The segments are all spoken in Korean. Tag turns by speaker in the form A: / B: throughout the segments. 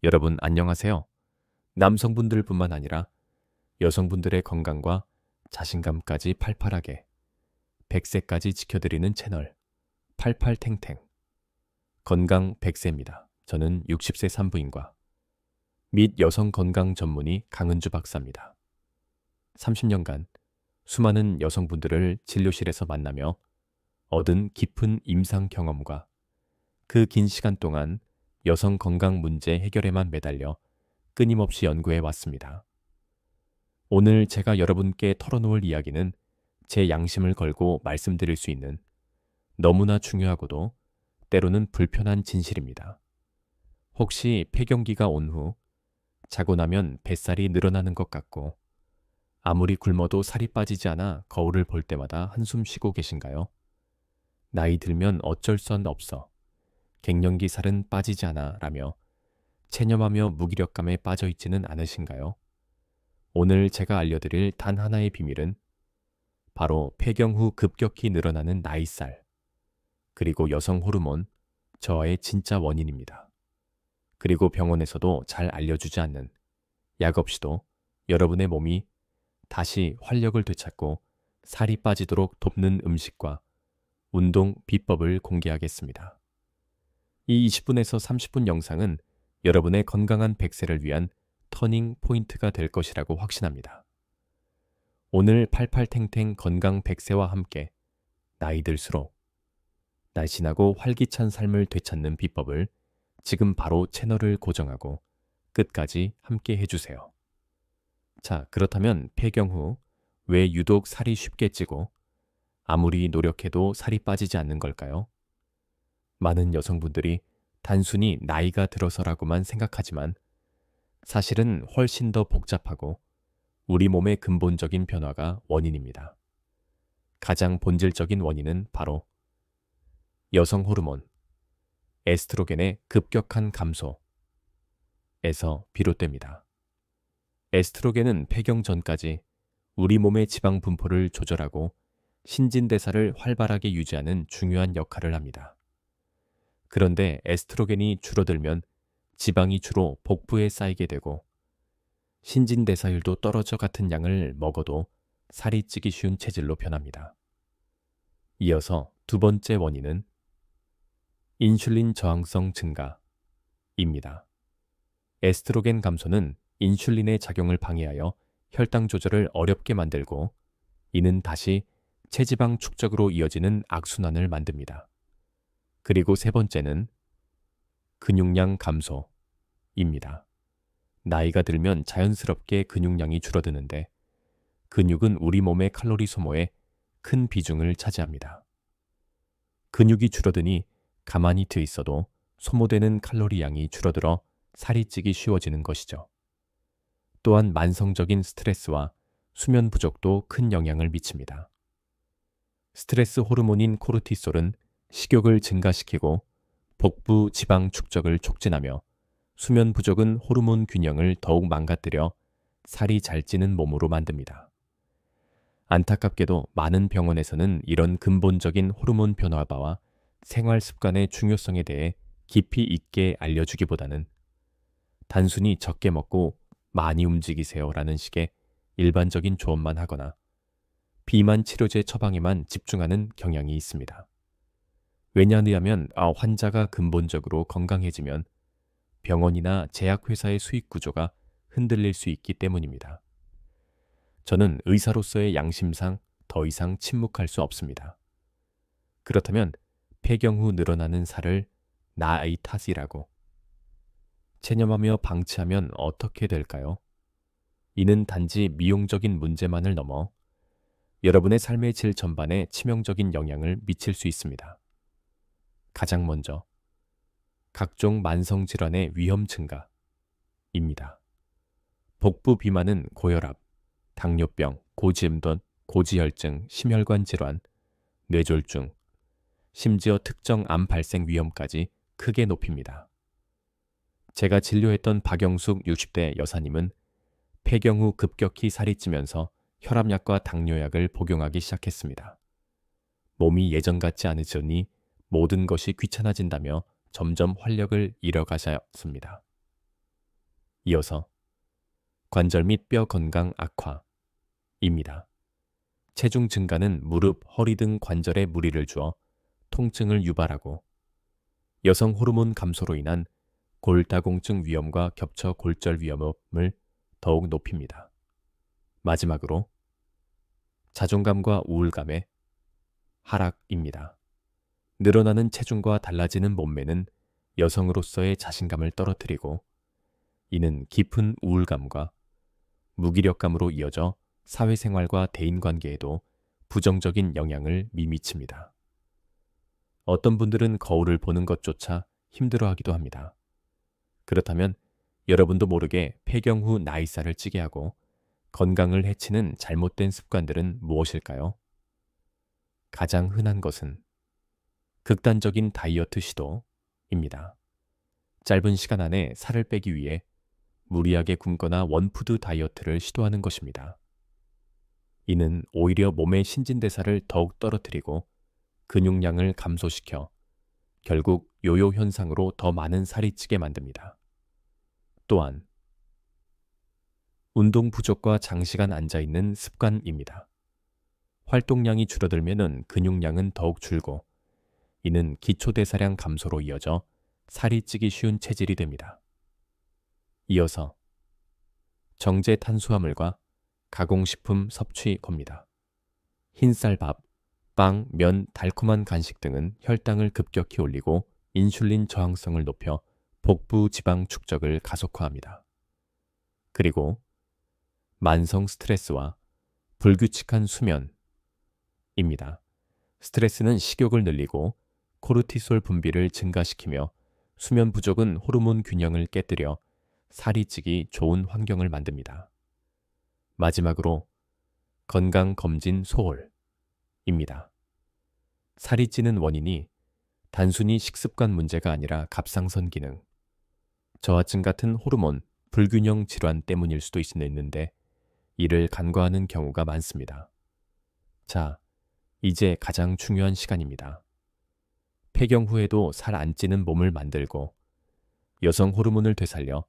A: 여러분 안녕하세요. 남성분들뿐만 아니라 여성분들의 건강과 자신감까지 팔팔하게 100세까지 지켜드리는 채널 88탱탱 건강 100세입니다. 저는 60세 산부인과 및 여성 건강 전문의 강은주 박사입니다. 30년간 수많은 여성분들을 진료실에서 만나며 얻은 깊은 임상 경험과 그 긴 시간 동안 여성 건강 문제 해결에만 매달려 끊임없이 연구해 왔습니다. 오늘 제가 여러분께 털어놓을 이야기는 제 양심을 걸고 말씀드릴 수 있는 너무나 중요하고도 때로는 불편한 진실입니다. 혹시 폐경기가 온 후 자고 나면 뱃살이 늘어나는 것 같고 아무리 굶어도 살이 빠지지 않아 거울을 볼 때마다 한숨 쉬고 계신가요? 나이 들면 어쩔 수 없어. 갱년기 살은 빠지지 않아 라며 체념하며 무기력감에 빠져 있지는 않으신가요? 오늘 제가 알려드릴 단 하나의 비밀은 바로 폐경 후 급격히 늘어나는 나이살, 그리고 여성 호르몬, 저하의 진짜 원인입니다. 그리고 병원에서도 잘 알려주지 않는 약 없이도 여러분의 몸이 다시 활력을 되찾고 살이 빠지도록 돕는 음식과 운동 비법을 공개하겠습니다. 이 20분에서 30분 영상은 여러분의 건강한 100세를 위한 터닝 포인트가 될 것이라고 확신합니다. 오늘 88탱탱 건강 100세와 함께 나이 들수록 날씬하고 활기찬 삶을 되찾는 비법을 지금 바로 채널을 고정하고 끝까지 함께 해주세요. 자, 그렇다면 폐경 후 왜 유독 살이 쉽게 찌고 아무리 노력해도 살이 빠지지 않는 걸까요? 많은 여성분들이 단순히 나이가 들어서라고만 생각하지만 사실은 훨씬 더 복잡하고 우리 몸의 근본적인 변화가 원인입니다. 가장 본질적인 원인은 바로 여성 호르몬, 에스트로겐의 급격한 감소에서 비롯됩니다. 에스트로겐은 폐경 전까지 우리 몸의 지방 분포를 조절하고 신진대사를 활발하게 유지하는 중요한 역할을 합니다. 그런데 에스트로겐이 줄어들면 지방이 주로 복부에 쌓이게 되고 신진대사율도 떨어져 같은 양을 먹어도 살이 찌기 쉬운 체질로 변합니다. 이어서 두 번째 원인은 인슐린 저항성 증가입니다. 에스트로겐 감소는 인슐린의 작용을 방해하여 혈당 조절을 어렵게 만들고 이는 다시 체지방 축적으로 이어지는 악순환을 만듭니다. 그리고 세 번째는 근육량 감소입니다. 나이가 들면 자연스럽게 근육량이 줄어드는데 근육은 우리 몸의 칼로리 소모에 큰 비중을 차지합니다. 근육이 줄어드니 가만히 드 있어도 소모되는 칼로리 양이 줄어들어 살이 찌기 쉬워지는 것이죠. 또한 만성적인 스트레스와 수면 부족도 큰 영향을 미칩니다. 스트레스 호르몬인 코르티솔은 식욕을 증가시키고 복부 지방 축적을 촉진하며 수면 부족은 호르몬 균형을 더욱 망가뜨려 살이 잘 찌는 몸으로 만듭니다. 안타깝게도 많은 병원에서는 이런 근본적인 호르몬 변화바와 생활 습관의 중요성에 대해 깊이 있게 알려주기보다는 단순히 적게 먹고 많이 움직이세요라는 식의 일반적인 조언만 하거나 비만 치료제 처방에만 집중하는 경향이 있습니다. 왜냐하면 환자가 근본적으로 건강해지면 병원이나 제약회사의 수익 구조가 흔들릴 수 있기 때문입니다. 저는 의사로서의 양심상 더 이상 침묵할 수 없습니다. 그렇다면 폐경 후 늘어나는 살을 나의 탓이라고 체념하며 방치하면 어떻게 될까요? 이는 단지 미용적인 문제만을 넘어 여러분의 삶의 질 전반에 치명적인 영향을 미칠 수 있습니다. 가장 먼저 각종 만성질환의 위험 증가입니다. 복부 비만은 고혈압, 당뇨병, 고지음돈, 고지혈증, 심혈관 질환, 뇌졸중, 심지어 특정 암 발생 위험까지 크게 높입니다. 제가 진료했던 박영숙 60대 여사님은 폐경 후 급격히 살이 찌면서 혈압약과 당뇨약을 복용하기 시작했습니다. 몸이 예전 같지 않으니 모든 것이 귀찮아진다며 점점 활력을 잃어가셨습니다. 이어서 관절 및 뼈 건강 악화입니다. 체중 증가는 무릎, 허리 등 관절에 무리를 주어 통증을 유발하고 여성 호르몬 감소로 인한 골다공증 위험과 겹쳐 골절 위험을 더욱 높입니다. 마지막으로 자존감과 우울감의 하락입니다. 늘어나는 체중과 달라지는 몸매는 여성으로서의 자신감을 떨어뜨리고 이는 깊은 우울감과 무기력감으로 이어져 사회생활과 대인관계에도 부정적인 영향을 미칩니다. 어떤 분들은 거울을 보는 것조차 힘들어하기도 합니다. 그렇다면 여러분도 모르게 폐경 후 나이살을 찌게 하고 건강을 해치는 잘못된 습관들은 무엇일까요? 가장 흔한 것은 극단적인 다이어트 시도입니다. 짧은 시간 안에 살을 빼기 위해 무리하게 굶거나 원푸드 다이어트를 시도하는 것입니다. 이는 오히려 몸의 신진대사를 더욱 떨어뜨리고 근육량을 감소시켜 결국 요요 현상으로 더 많은 살이 찌게 만듭니다. 또한 운동 부족과 장시간 앉아있는 습관입니다. 활동량이 줄어들면 근육량은 더욱 줄고 이는 기초대사량 감소로 이어져 살이 찌기 쉬운 체질이 됩니다. 이어서 정제 탄수화물과 가공식품 섭취 겁니다. 흰쌀밥, 빵, 면, 달콤한 간식 등은 혈당을 급격히 올리고 인슐린 저항성을 높여 복부 지방 축적을 가속화합니다. 그리고 만성 스트레스와 불규칙한 수면입니다. 스트레스는 식욕을 늘리고 코르티솔 분비를 증가시키며 수면 부족은 호르몬 균형을 깨뜨려 살이 찌기 좋은 환경을 만듭니다. 마지막으로 건강검진 소홀입니다. 살이 찌는 원인이 단순히 식습관 문제가 아니라 갑상선 기능, 저하증 같은 호르몬 불균형 질환 때문일 수도 있는데 이를 간과하는 경우가 많습니다. 자, 이제 가장 중요한 시간입니다. 폐경 후에도 살 안 찌는 몸을 만들고 여성 호르몬을 되살려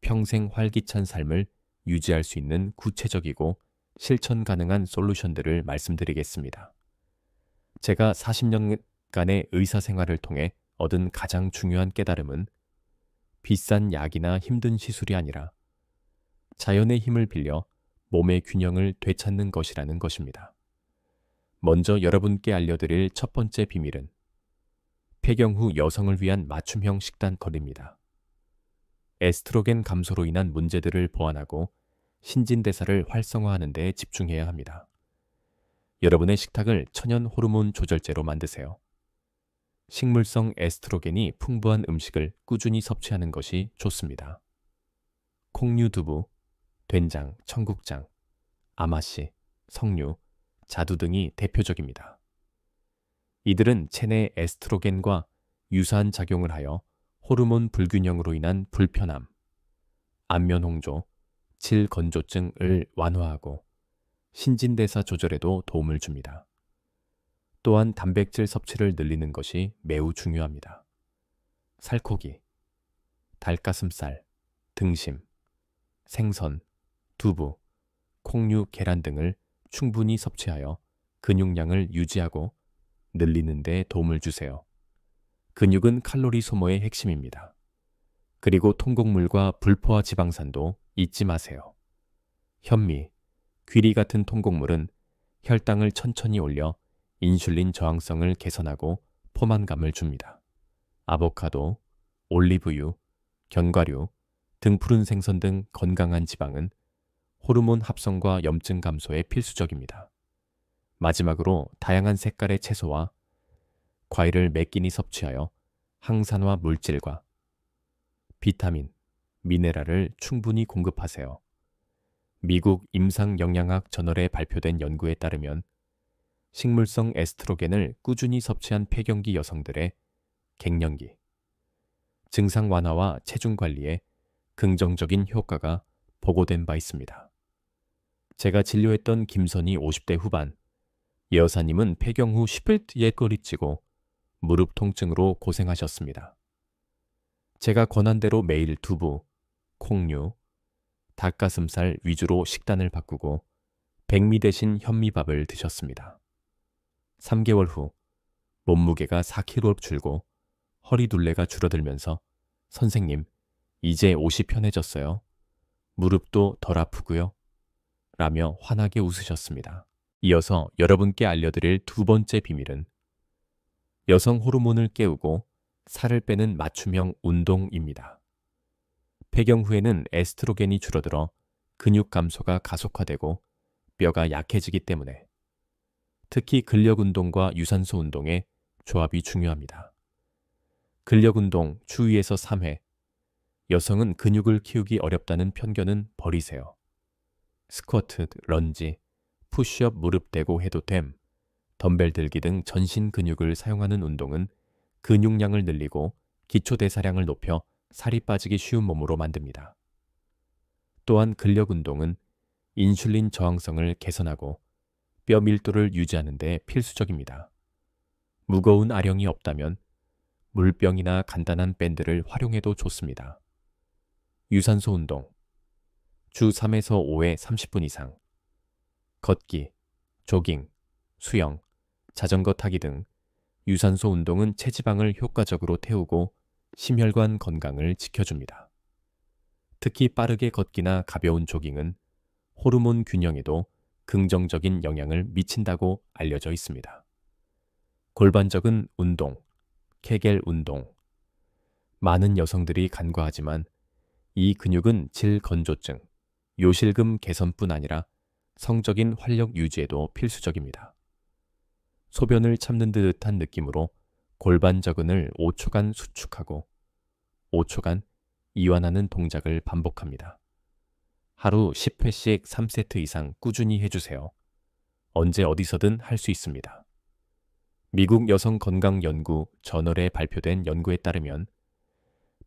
A: 평생 활기찬 삶을 유지할 수 있는 구체적이고 실천 가능한 솔루션들을 말씀드리겠습니다. 제가 40년간의 의사 생활을 통해 얻은 가장 중요한 깨달음은 비싼 약이나 힘든 시술이 아니라 자연의 힘을 빌려 몸의 균형을 되찾는 것이라는 것입니다. 먼저 여러분께 알려드릴 첫 번째 비밀은 폐경 후 여성을 위한 맞춤형 식단법입니다. 에스트로겐 감소로 인한 문제들을 보완하고 신진대사를 활성화하는 데 집중해야 합니다. 여러분의 식탁을 천연 호르몬 조절제로 만드세요. 식물성 에스트로겐이 풍부한 음식을 꾸준히 섭취하는 것이 좋습니다. 콩류 두부, 된장, 청국장, 아마씨, 석류, 자두 등이 대표적입니다. 이들은 체내 에스트로겐과 유사한 작용을 하여 호르몬 불균형으로 인한 불편함, 안면홍조, 질건조증을 완화하고 신진대사 조절에도 도움을 줍니다. 또한 단백질 섭취를 늘리는 것이 매우 중요합니다. 살코기, 닭가슴살, 등심, 생선, 두부, 콩류, 계란 등을 충분히 섭취하여 근육량을 유지하고 늘리는 데 도움을 주세요. 근육은 칼로리 소모의 핵심입니다. 그리고 통곡물과 불포화 지방산도 잊지 마세요. 현미, 귀리 같은 통곡물은 혈당을 천천히 올려 인슐린 저항성을 개선하고 포만감을 줍니다. 아보카도, 올리브유, 견과류, 등푸른 생선 등 건강한 지방은 호르몬 합성과 염증 감소에 필수적입니다. 마지막으로 다양한 색깔의 채소와 과일을 매 끼니 섭취하여 항산화 물질과 비타민, 미네랄을 충분히 공급하세요. 미국 임상영양학 저널에 발표된 연구에 따르면 식물성 에스트로겐을 꾸준히 섭취한 폐경기 여성들의 갱년기, 증상 완화와 체중 관리에 긍정적인 효과가 보고된 바 있습니다. 제가 진료했던 김선희 50대 후반 여사님은 폐경 후 10일 뒤에 꼬리 찌고 무릎 통증으로 고생하셨습니다. 제가 권한 대로 매일 두부, 콩류, 닭가슴살 위주로 식단을 바꾸고 백미 대신 현미밥을 드셨습니다. 3개월 후 몸무게가 4kg 줄고 허리둘레가 줄어들면서 선생님, 이제 옷이 편해졌어요. 무릎도 덜 아프고요. 라며 환하게 웃으셨습니다. 이어서 여러분께 알려드릴 두 번째 비밀은 여성 호르몬을 깨우고 살을 빼는 맞춤형 운동입니다. 폐경 후에는 에스트로겐이 줄어들어 근육 감소가 가속화되고 뼈가 약해지기 때문에 특히 근력 운동과 유산소 운동의 조합이 중요합니다. 근력 운동 주 2에서 3회, 여성은 근육을 키우기 어렵다는 편견은 버리세요. 스쿼트, 런지, 푸시업 무릎 대고 해도 됨, 덤벨 들기 등 전신 근육을 사용하는 운동은 근육량을 늘리고 기초 대사량을 높여 살이 빠지기 쉬운 몸으로 만듭니다. 또한 근력 운동은 인슐린 저항성을 개선하고 뼈 밀도를 유지하는 데 필수적입니다. 무거운 아령이 없다면 물병이나 간단한 밴드를 활용해도 좋습니다. 유산소 운동 주 3에서 5회 30분 이상 걷기, 조깅, 수영, 자전거 타기 등 유산소 운동은 체지방을 효과적으로 태우고 심혈관 건강을 지켜줍니다. 특히 빠르게 걷기나 가벼운 조깅은 호르몬 균형에도 긍정적인 영향을 미친다고 알려져 있습니다. 골반적인 운동, 케겔 운동. 많은 여성들이 간과하지만 이 근육은 질 건조증, 요실금 개선뿐 아니라 성적인 활력 유지에도 필수적입니다. 소변을 참는 듯한 느낌으로 골반저근을 5초간 수축하고 5초간 이완하는 동작을 반복합니다. 하루 10회씩 3세트 이상 꾸준히 해주세요. 언제 어디서든 할 수 있습니다. 미국 여성건강연구 저널에 발표된 연구에 따르면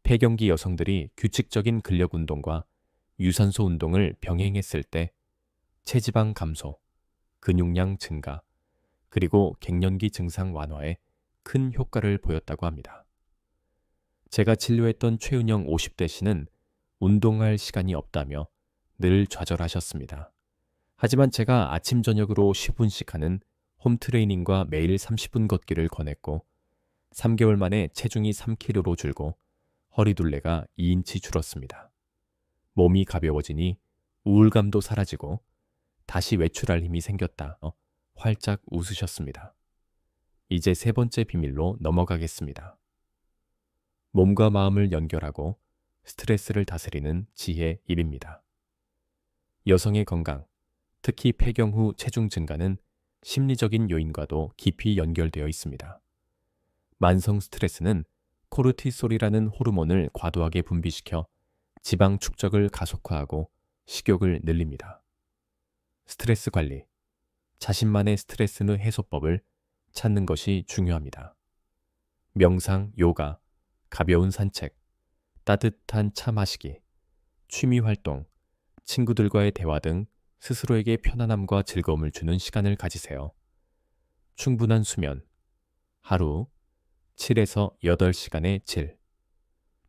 A: 폐경기 여성들이 규칙적인 근력 운동과 유산소 운동을 병행했을 때 체지방 감소, 근육량 증가, 그리고 갱년기 증상 완화에 큰 효과를 보였다고 합니다. 제가 진료했던 최은영 50대 씨는 운동할 시간이 없다며 늘 좌절하셨습니다. 하지만 제가 아침 저녁으로 10분씩 하는 홈트레이닝과 매일 30분 걷기를 권했고 3개월 만에 체중이 3kg로 줄고 허리둘레가 2인치 줄었습니다. 몸이 가벼워지니 우울감도 사라지고 다시 외출할 힘이 생겼다. 활짝 웃으셨습니다. 이제 세 번째 비밀로 넘어가겠습니다. 몸과 마음을 연결하고 스트레스를 다스리는 지혜 1입니다. 여성의 건강, 특히 폐경 후 체중 증가는 심리적인 요인과도 깊이 연결되어 있습니다. 만성 스트레스는 코르티솔이라는 호르몬을 과도하게 분비시켜 지방 축적을 가속화하고 식욕을 늘립니다. 스트레스 관리, 자신만의 스트레스 해소법을 찾는 것이 중요합니다. 명상, 요가, 가벼운 산책, 따뜻한 차 마시기, 취미 활동, 친구들과의 대화 등 스스로에게 편안함과 즐거움을 주는 시간을 가지세요. 충분한 수면, 하루 7에서 8시간의 질.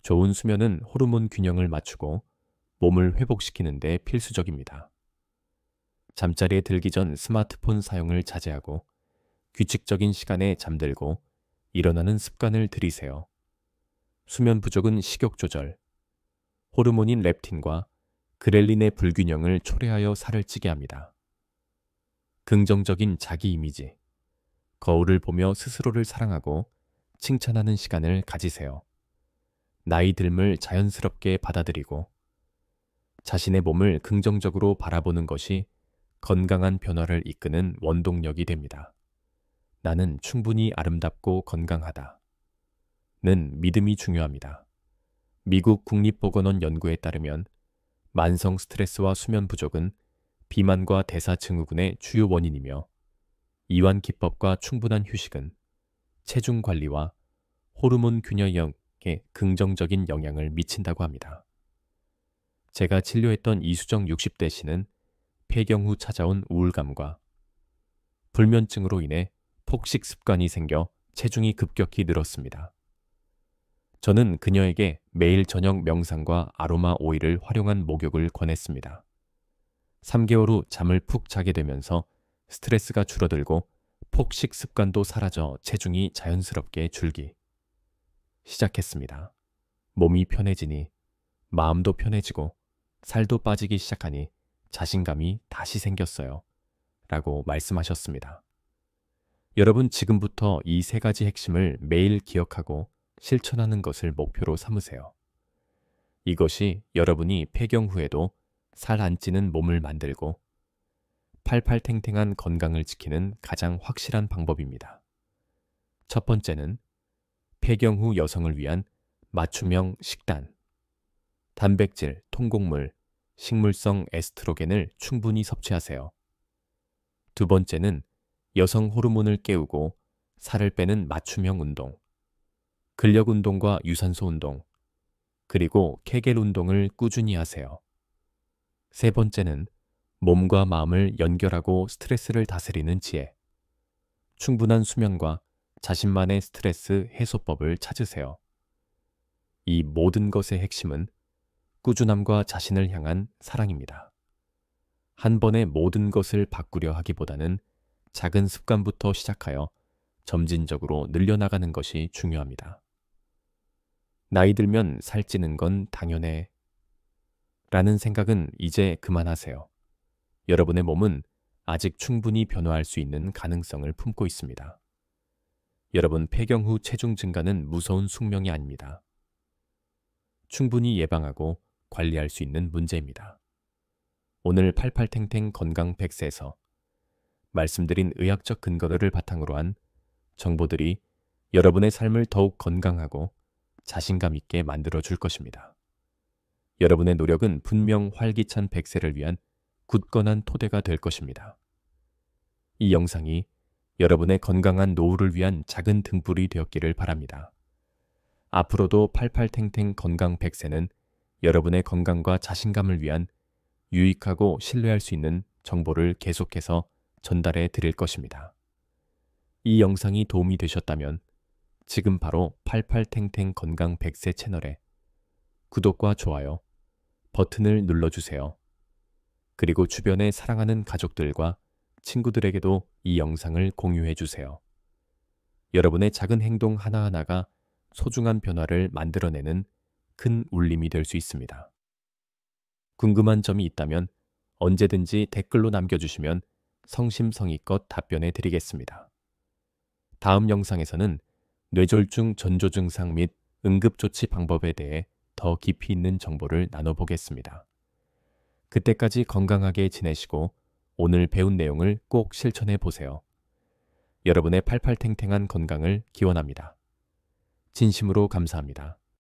A: 좋은 수면은 호르몬 균형을 맞추고 몸을 회복시키는 데 필수적입니다. 잠자리에 들기 전 스마트폰 사용을 자제하고 규칙적인 시간에 잠들고 일어나는 습관을 들이세요. 수면 부족은 식욕 조절, 호르몬인 렙틴과 그렐린의 불균형을 초래하여 살을 찌게 합니다. 긍정적인 자기 이미지, 거울을 보며 스스로를 사랑하고 칭찬하는 시간을 가지세요. 나이 듦을 자연스럽게 받아들이고 자신의 몸을 긍정적으로 바라보는 것이 건강한 변화를 이끄는 원동력이 됩니다. 나는 충분히 아름답고 건강하다. 는 믿음이 중요합니다. 미국 국립보건원 연구에 따르면 만성 스트레스와 수면 부족은 비만과 대사증후군의 주요 원인이며 이완 기법과 충분한 휴식은 체중 관리와 호르몬 균형에 긍정적인 영향을 미친다고 합니다. 제가 진료했던 이수정 60대 씨는 폐경 후 찾아온 우울감과 불면증으로 인해 폭식 습관이 생겨 체중이 급격히 늘었습니다. 저는 그녀에게 매일 저녁 명상과 아로마 오일을 활용한 목욕을 권했습니다. 3개월 후 잠을 푹 자게 되면서 스트레스가 줄어들고 폭식 습관도 사라져 체중이 자연스럽게 줄기 시작했습니다. 몸이 편해지니 마음도 편해지고 살도 빠지기 시작하니 자신감이 다시 생겼어요. 라고 말씀하셨습니다. 여러분 지금부터 이 3가지 핵심을 매일 기억하고 실천하는 것을 목표로 삼으세요. 이것이 여러분이 폐경 후에도 살 안 찌는 몸을 만들고 팔팔탱탱한 건강을 지키는 가장 확실한 방법입니다. 첫 번째는 폐경 후 여성을 위한 맞춤형 식단. 단백질, 통곡물, 식물성 에스트로겐을 충분히 섭취하세요. 두 번째는 여성 호르몬을 깨우고 살을 빼는 맞춤형 운동. 근력 운동과 유산소 운동, 그리고 케겔 운동을 꾸준히 하세요. 세 번째는 몸과 마음을 연결하고 스트레스를 다스리는 지혜. 충분한 수면과 자신만의 스트레스 해소법을 찾으세요. 이 모든 것의 핵심은 꾸준함과 자신을 향한 사랑입니다. 한 번에 모든 것을 바꾸려 하기보다는 작은 습관부터 시작하여 점진적으로 늘려나가는 것이 중요합니다. 나이 들면 살찌는 건 당연해. 라는 생각은 이제 그만하세요. 여러분의 몸은 아직 충분히 변화할 수 있는 가능성을 품고 있습니다. 여러분 폐경 후 체중 증가는 무서운 숙명이 아닙니다. 충분히 예방하고 관리할 수 있는 문제입니다. 오늘 팔팔탱탱 건강 100세에서 말씀드린 의학적 근거를 바탕으로 한 정보들이 여러분의 삶을 더욱 건강하고 자신감 있게 만들어줄 것입니다. 여러분의 노력은 분명 활기찬 100세를 위한 굳건한 토대가 될 것입니다. 이 영상이 여러분의 건강한 노후를 위한 작은 등불이 되었기를 바랍니다. 앞으로도 팔팔탱탱 건강 100세는 여러분의 건강과 자신감을 위한 유익하고 신뢰할 수 있는 정보를 계속해서 전달해 드릴 것입니다. 이 영상이 도움이 되셨다면 지금 바로 팔팔탱탱 건강 100세 채널에 구독과 좋아요 버튼을 눌러주세요. 그리고 주변에 사랑하는 가족들과 친구들에게도 이 영상을 공유해 주세요. 여러분의 작은 행동 하나하나가 소중한 변화를 만들어내는 큰 울림이 될 수 있습니다. 궁금한 점이 있다면 언제든지 댓글로 남겨주시면 성심성의껏 답변해 드리겠습니다. 다음 영상에서는 뇌졸중 전조 증상 및 응급조치 방법에 대해 더 깊이 있는 정보를 나눠보겠습니다. 그때까지 건강하게 지내시고 오늘 배운 내용을 꼭 실천해 보세요. 여러분의 팔팔탱탱한 건강을 기원합니다. 진심으로 감사합니다.